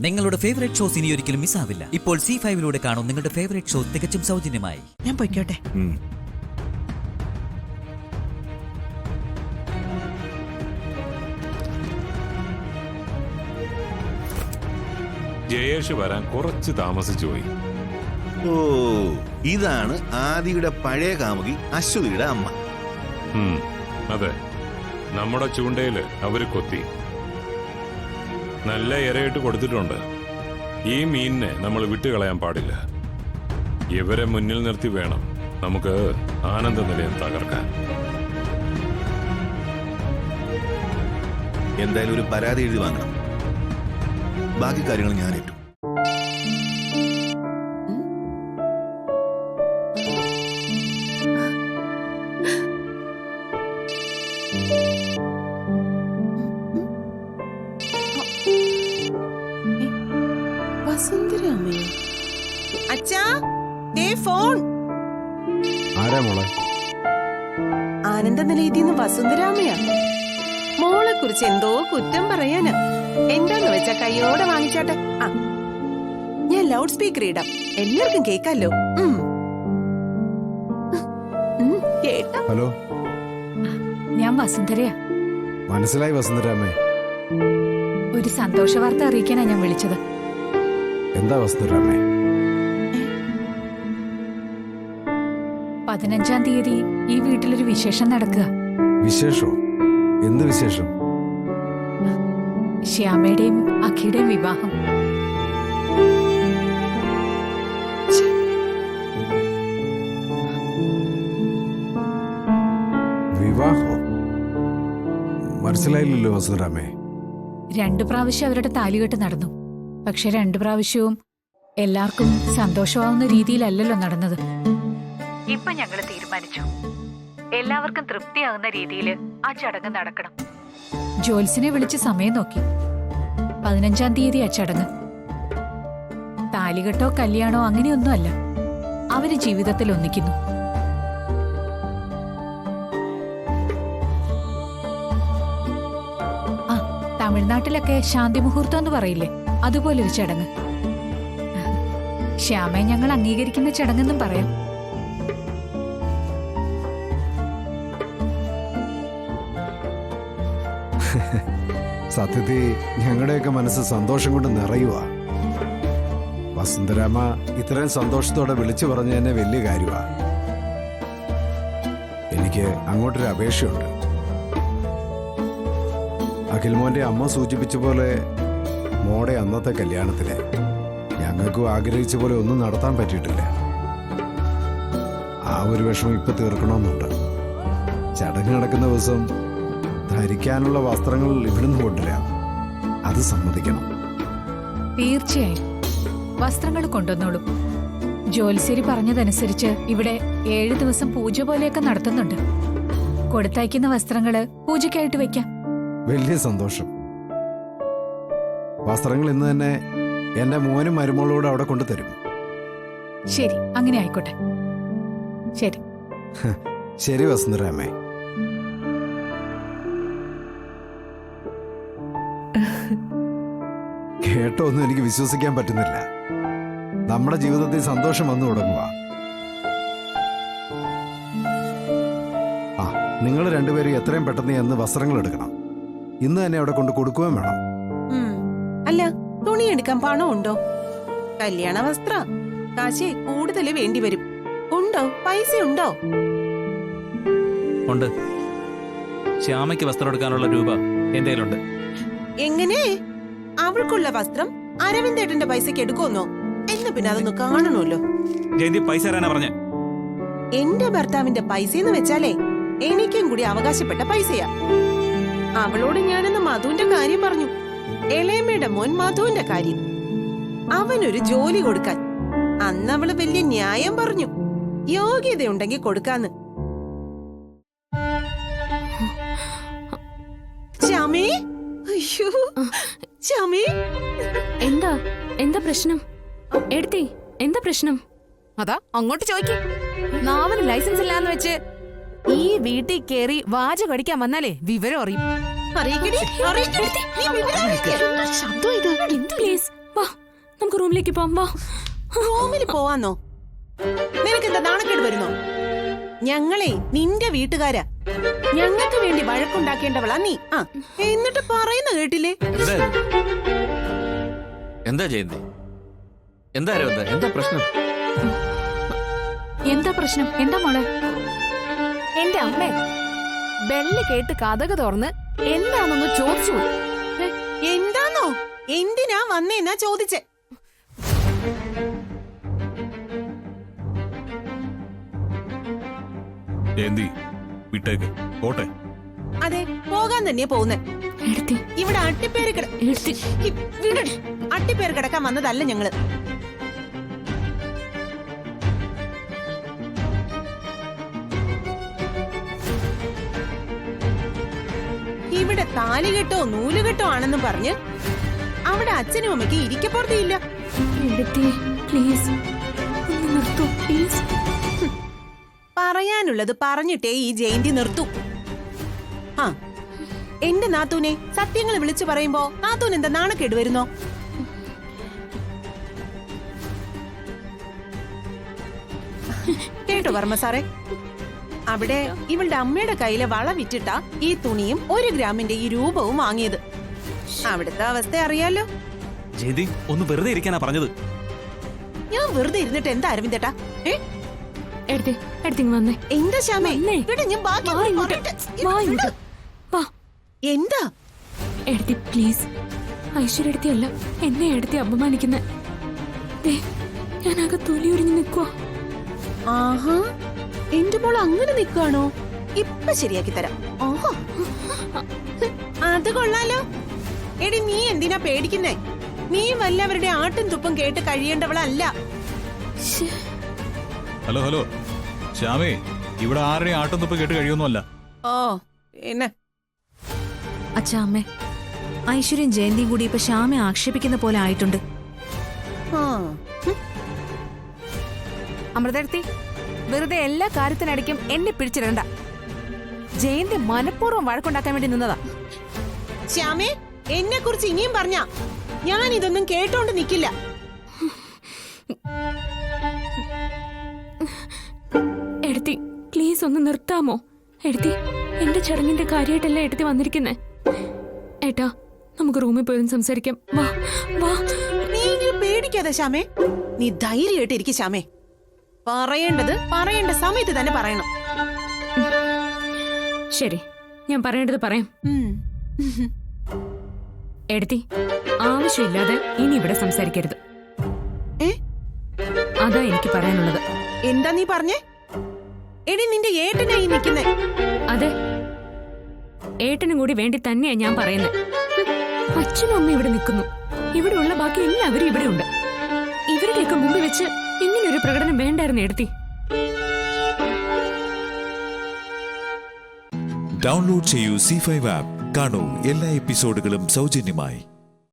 നിങ്ങളുടെ favourite shows ഇനി ഒരിക്കലും മിസ്സാവില്ല. ഇപ്പോൾ C5 കാണും നിങ്ങളുടെ ഫേവറേറ്റ് ഷോ തികച്ചും സൗജന്യമായി. ഞാൻ പൊയ്ക്കോട്ടെ. ജയേഷ് വരാൻ കുറച്ച് താമസിച്ചു പോയി. ഓ, ഇതാണ് ആദിയുടെ പഴയ കാമുകി അശ്വതിയുടെ അമ്മ. അതെ, നമ്മുടെ ചൂണ്ടയില് അവര് കൊത്തി നല്ല ഇരയിട്ട് കൊടുത്തിട്ടുണ്ട്. ഈ മീനിനെ നമ്മൾ വിട്ടുകളയാൻ പാടില്ല. ഇവരെ മുന്നിൽ നിർത്തി വേണം നമുക്ക് ആനന്ദ നിലയം തകർക്കാൻ. എന്തായാലും ഒരു പരാതി എഴുതി വാങ്ങണം. ബാക്കി കാര്യങ്ങൾ ഞാൻ ഏറ്റു. അച്ഛാ, ഫോൺ. ആരാ മോളെ? ആനന്ദ നിലയത്തിൽ നിന്ന് വസുന്ധരാമയാ. മോളെ കുറിച്ച് എന്തോ കുറ്റം പറയാനാ. എന്താന്ന് വെച്ചാ കൈയോടെ വാങ്ങിച്ചാട്ടെ. ഞാൻ ലൗഡ് സ്പീക്കർ ഇടാം, എല്ലാവർക്കും കേക്കാലോ. കേട്ടോ? ഹലോ, ഞാൻ വസുന്ധരയാ. മനസ്സിലായി വസുന്ധരാമേ. ഒരു സന്തോഷ വാർത്ത അറിയിക്കാനാ ഞാൻ വിളിച്ചത്. എന്താ വസുന്ധരാമേ? 15-ാം തീയതി ഈ വീട്ടിലൊരു വിശേഷം നടക്കുക. വിശേഷോ? എന്ത് വിശേഷം? ശ്യാമയുടെയും അഖിയുടെയും വിവാഹം. വിവാഹോ? മനസ്സിലായില്ലല്ലോ വസുന്ധരാമേ. 2 പ്രാവശ്യം അവരുടെ താലികെട്ട് നടന്നു. പക്ഷെ 2 പ്രാവശ്യവും എല്ലാവർക്കും സന്തോഷമാവുന്ന രീതിയിലല്ലല്ലോ നടന്നത്. ഇപ്പൊ ഞങ്ങൾ തീരുമാനിച്ചു, എല്ലാവർക്കും തൃപ്തിയാകുന്ന രീതിയിൽ ആ ചടങ്ങ് നടക്കണം. ജോത്സ്യനെ വിളിച്ച് സമയം നോക്കി. 15-ാം തീയതി ആ ചടങ്ങ്. താലികെട്ടോ കല്യാണോ അങ്ങനെയൊന്നുമല്ല, അവര് ജീവിതത്തിൽ ഒന്നിക്കുന്നു. തമിഴ്നാട്ടിലൊക്കെ ശാന്തി മുഹൂർത്തം എന്ന് പറയില്ലേ, അതുപോലൊരു ചടങ്ങ്. ശ്യാമയെ ഞങ്ങൾ അംഗീകരിക്കുന്ന ചടങ്ങെന്നും പറയാം. സത്യത്തിൽ ഞങ്ങളുടെയൊക്കെ മനസ്സ് സന്തോഷം കൊണ്ട് നിറയുക. വസുന്ധരാമ ഇത്രയും സന്തോഷത്തോടെ വിളിച്ചു പറഞ്ഞ തന്നെ വലിയ കാര്യമാ. എനിക്ക് അങ്ങോട്ടൊരു അപേക്ഷയുണ്ട്. അഖിൽമോന്റെ അമ്മ സൂചിപ്പിച്ച പോലെ മോടെ അന്നത്തെ കല്യാണത്തിന് ഞങ്ങൾക്കും ആഗ്രഹിച്ച പോലെ ഒന്നും നടത്താൻ പറ്റിയിട്ടില്ല. ആ ഒരു വിഷമം ഇപ്പൊ തീർക്കണമെന്നുണ്ട്. ചടങ്ങ് നടക്കുന്ന ദിവസം ധരിക്കാനുള്ള വസ്ത്രങ്ങൾ ഇവിടുന്ന് കൊണ്ടുവരാം. അത് സമ്മതിക്കണം. തീർച്ചയായും വസ്ത്രങ്ങൾ കൊണ്ടുവന്നോളൂ. ജോത്സ്യരി പറഞ്ഞതനുസരിച്ച് ഇവിടെ 7 ദിവസം പൂജ പോലെയൊക്കെ നടത്തുന്നുണ്ട്. കൊടുത്തയക്കുന്ന വസ്ത്രങ്ങള് പൂജയ്ക്കായിട്ട് വെക്കാം. വലിയ സന്തോഷം. വസ്ത്രങ്ങൾ ഇന്ന് തന്നെ എന്റെ മോനും മരുമകളോട് അവിടെ കൊണ്ടുതരും. ശരി, അങ്ങനെ ആയിക്കോട്ടെ. ശരി ശരി വസുന്ധരാമേ. കേട്ടോ, ഒന്നും എനിക്ക് വിശ്വസിക്കാൻ പറ്റുന്നില്ല. നമ്മുടെ ജീവിതത്തിൽ സന്തോഷം വന്നു തുടങ്ങുക. നിങ്ങൾ രണ്ടുപേരും എത്രയും പെട്ടെന്ന് എന്ന് വസ്ത്രങ്ങൾ എടുക്കണം. ഇന്ന് തന്നെ അവിടെ കൊണ്ട് കൊടുക്കുകയും വേണം. അല്ല, തുണി എടുക്കാൻ പണം ഉണ്ടോ? കല്യാണ വസ്ത്ര കാശ് കൂടുതൽ വേണ്ടി വരും. ഉണ്ടോ? പൈസ ഉണ്ടോ? ഉണ്ട്. ശ്യാമയ്ക്ക് വസ്ത്രം എടുക്കാനുള്ള രൂപ എന്റെ കയ്യിലുണ്ട്. എങ്ങനെ? അവൾക്കുള്ള വസ്ത്രം അരവിന്ദേട്ടന്റെ പൈസക്ക് എടുക്കുമെന്നോ? എന്ന് പിന്നെ അതൊന്ന് കാണണമല്ലോ. ജയന്തി, പൈസ തരാനാ പറഞ്ഞേ. എന്റെ ഭർത്താവിന്റെ പൈസയെന്ന് വെച്ചാലേ എനിക്കും കൂടി അവകാശപ്പെട്ട പൈസയാ. അവളോട് ഞാനെന്ന് മധുവിന്റെ കാര്യം പറഞ്ഞു. എളേമ്മയുടെ മോൻ മധുവിന്റെ കാര്യം. അവനൊരു ജോലി കൊടുക്കാൻ. അന്ന് അവള് വലിയ ന്യായം പറഞ്ഞു. യോഗ്യതയുണ്ടെങ്കിൽ കൊടുക്കാന്ന്. ശ്യാമേ, അയ്യോ ശ്യാമേ, എന്താ പ്രശ്നം? എടുത്തി, എന്താ പ്രശ്നം? അതാ അങ്ങോട്ട് ചോദിക്കും. നാവന് ലൈസൻസ് ഇല്ലാന്ന് വെച്ച് ഈ വീട്ടിൽ കേറി വാച കടിക്കാൻ വന്നാലേ വിവരം അറിയും. ശബ്ദം ഇത്. എന്ത് പ്ലീസ്, റൂമിലേക്ക് പോവാം. വാ. റൂമിൽ പോവാന്നോ? നിനക്ക് എന്താ നാണക്കേട് വരുന്നോ? ഞങ്ങളെ നിന്റെ വീട്ടുകാരാ, ഞങ്ങൾക്ക് വേണ്ടി വഴക്കുണ്ടാക്കേണ്ടവളാ നീ. ആ എന്നിട്ട് പറയുന്ന കേട്ടില്ലേ? എന്താ ജയന്തി? എന്താ എന്താ പ്രശ്നം? എന്താ പ്രശ്നം? എന്താ മോളെ? എന്റെ അമ്മേ, ബെല്ല് കേട്ട് കഥക തുറന്ന് എന്താണെന്ന് ചോദിച്ചു. എന്താന്നോ? എന്തിനാ വന്നേന്നാ ചോദിച്ചേ? ജയന്തി വിട്ടേക്ക്, പോട്ടെ. അതെ, പോകാൻ തന്നെയാ പോകുന്നേ. എടുത്തി ഇവിടെ അട്ടിപ്പേര് എടുത്തി അട്ടിപ്പേര് കിടക്കാൻ വന്നതല്ല ഞങ്ങള്. ഇവിടെ താലികെട്ടോ നൂലുകെട്ടോ ആണെന്നും പറഞ്ഞ് അവിടെ അച്ഛനും അമ്മയ്ക്ക് ഇരിക്കപ്പുറത്തില്ല. എടുത്തി പ്ലീസ് ഒന്ന് നിർത്തൂ പ്ലീസ്. പറയാനുള്ളത് പറഞ്ഞിട്ടേ ഈ ജയന്തി നിർത്തൂ. ആ എന്റെ നാത്തൂനെ സത്യങ്ങൾ വിളിച്ചു പറയുമ്പോ നാത്തൂൻ എന്താ നാണക്കേട് വരുന്നോ? കേട്ടോ വർമ്മ സാറേ, അവിടെ ഇവളുടെ അമ്മയുടെ കയ്യിലെ വള വിറ്റിട്ടാ ഈ തുണിയും 1 ഗ്രാമിന്റെ ഈ രൂപവും വാങ്ങിയത്. അവിടുത്തെ അവസ്ഥ അറിയാലോ. ജയന്തി ഒന്ന് വെറുതെ ഇരിക്കാനാ പറഞ്ഞത്. ഞാൻ വെറുതെ ഇരുന്നിട്ട് എന്താ അരവിന്ദേട്ടാ? എടുത്തി എടുത്തിങ് വന്നേ. എന്താ ശ്യാമേ? വന്നേ. ഇവിടെ ഞാൻ ബാക്കി വാ ഇങ്ങോട്ട്. വാ ഇങ്ങോട്ട്. വാ. എന്താ? എടുത്തി പ്ലീസ്. ഐശ്വര്യ എടുത്തിയല്ല എന്നെ എടുത്തി അപമാനിക്കുന്നെ. ദേ ഞാൻ ആകെ തൊലിയൊരിഞ്ഞ് നിൽക്കുവാ. ആഹാ, എന്റെ മോൾ അങ്ങനെ നിൽക്കുകയാണോ? ഇപ്പൊ ശരിയാക്കി തരാം. ഓഹോ, അത് കൊള്ളാലോ. എടി നീ എന്തിനാ പേടിക്കുന്നേ? നീ വല്ലവരുടെ ആട്ടും തുപ്പും കേട്ട് കഴിയേണ്ടവളല്ല. ഹലോ ഹലോ ശ്യാമേ, ഇവിടെ ആരുടെയും ആട്ടം തുപ്പ് കേട്ട് കഴിയൊന്നുമല്ല. ഓ പിന്നെ അച്ഛാ അമ്മേ, ഐശ്വര്യം ജയന്തിയും കൂടി ഇപ്പൊ ശ്യാമെ ആക്ഷേപിക്കുന്ന പോലെ ആയിട്ടുണ്ട്. ആ, അമൃതേർത്തി, വെറുതെ എല്ലാ കാര്യത്തിനിടയ്ക്കും എന്നെ പിടിച്ചിടണ്ട. ജയന്തി മനഃപൂർവ്വം വഴക്കുണ്ടാക്കാൻ വേണ്ടി നിന്നതാ. ശ്യാമേ, എന്നെ കുറിച്ച് ഇനിയും പറഞ്ഞ ഞാൻ ഇതൊന്നും കേട്ടോണ്ട് നിക്കില്ല. എടുത്തി പ്ലീസ് ഒന്ന് നിർത്താമോ? എടുത്തി എന്റെ ചടങ്ങിന്റെ കാര്യമായിട്ടല്ലേ എടുത്തി വന്നിരിക്കുന്നേ. ഏട്ടാ നമുക്ക് റൂമിൽ പോയി സംസാരിക്കാം. വാ വാ. നീ ഇങ്ങനെ പേടിക്കാതെ ശ്യാമേ, നീ ധൈര്യമായിട്ടിരിക്കും ശ്യാമേ. പറയേണ്ടത് പറയേണ്ട സമയത്ത് തന്നെ പറയണം. ശരി, ഞാൻ പറയേണ്ടത് പറയാം. എടുത്തി ആവശ്യമില്ലാതെ ഇനി ഇവിടെ സംസാരിക്കരുത്. അതാ എനിക്ക് പറയാനുള്ളത്. എന്താ നീ പറഞ്ഞേ? എടി നിന്റെ ഏട്ടനായി നിൽക്കുന്നേ. അതെ, ഏട്ടനും കൂടി വേണ്ടി തന്നെയാ ഞാൻ പറയുന്നത്. അച്ഛനും അമ്മ ഇവിടെ നിൽക്കുന്നു, ഇവിടെ ഉള്ള ബാക്കി എല്ലാവരും ഇവിടെ ഉണ്ട്. ഇവരുടെയൊക്കെ മുമ്പിൽ വെച്ച് ഇങ്ങനൊരു പ്രകടനം വേണ്ടായിരുന്നു എടുത്തി. ഡൗൺലോഡ് ചെയ്യൂ C5 ആപ്പ്. കാണൂ എല്ലാ എപ്പിസോഡുകളും സൗജന്യമായി.